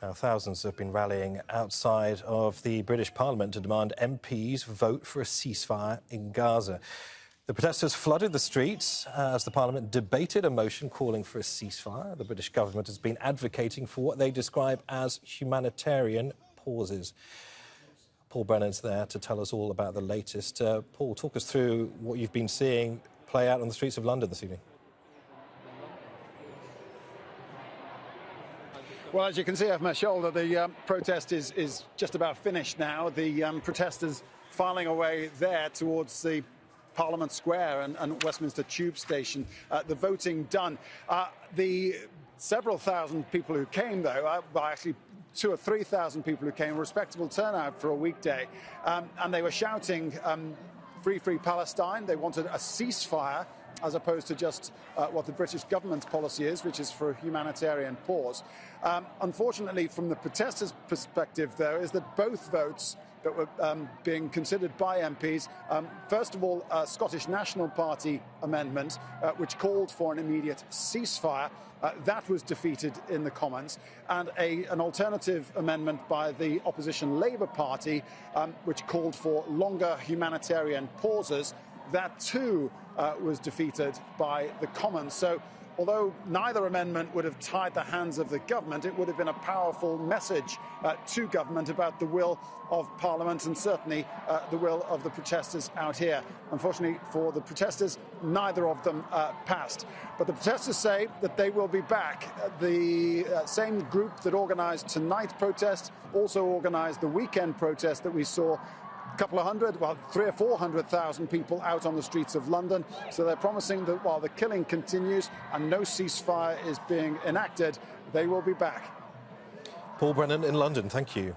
Now, thousands have been rallying outside of the British Parliament to demand MPs vote for a ceasefire in Gaza. The protesters flooded the streets as the Parliament debated a motion calling for a ceasefire. The British government has been advocating for what they describe as humanitarian pauses. Paul Brennan's there to tell us all about the latest. Paul, talk us through what you've been seeing play out on the streets of London this evening. Well, as you can see off my shoulder, the protest is just about finished now. The protesters filing away there towards the Parliament Square and Westminster Tube Station. The voting done. The several thousand people who came, though, actually 2,000 or 3,000 people who came, respectable turnout for a weekday, and they were shouting, "Free, free Palestine." They wanted a ceasefire, as opposed to just what the British government's policy is, which is for a humanitarian pause. Unfortunately, from the protesters' perspective, though, is that both votes that were being considered by MPs, first of all, a Scottish National Party amendment, which called for an immediate ceasefire, that was defeated in the Commons, and an alternative amendment by the opposition Labour Party, which called for longer humanitarian pauses, that too was defeated by the Commons. So although neither amendment would have tied the hands of the government, it would have been a powerful message to government about the will of Parliament and certainly the will of the protesters out here. Unfortunately for the protesters, neither of them passed. But the protesters say that they will be back. The same group that organised tonight's protest also organised the weekend protest that we saw. A couple of hundred, well, 300,000 or 400,000 people out on the streets of London. So they're promising that while the killing continues and no ceasefire is being enacted, they will be back. Paul Brennan in London, thank you.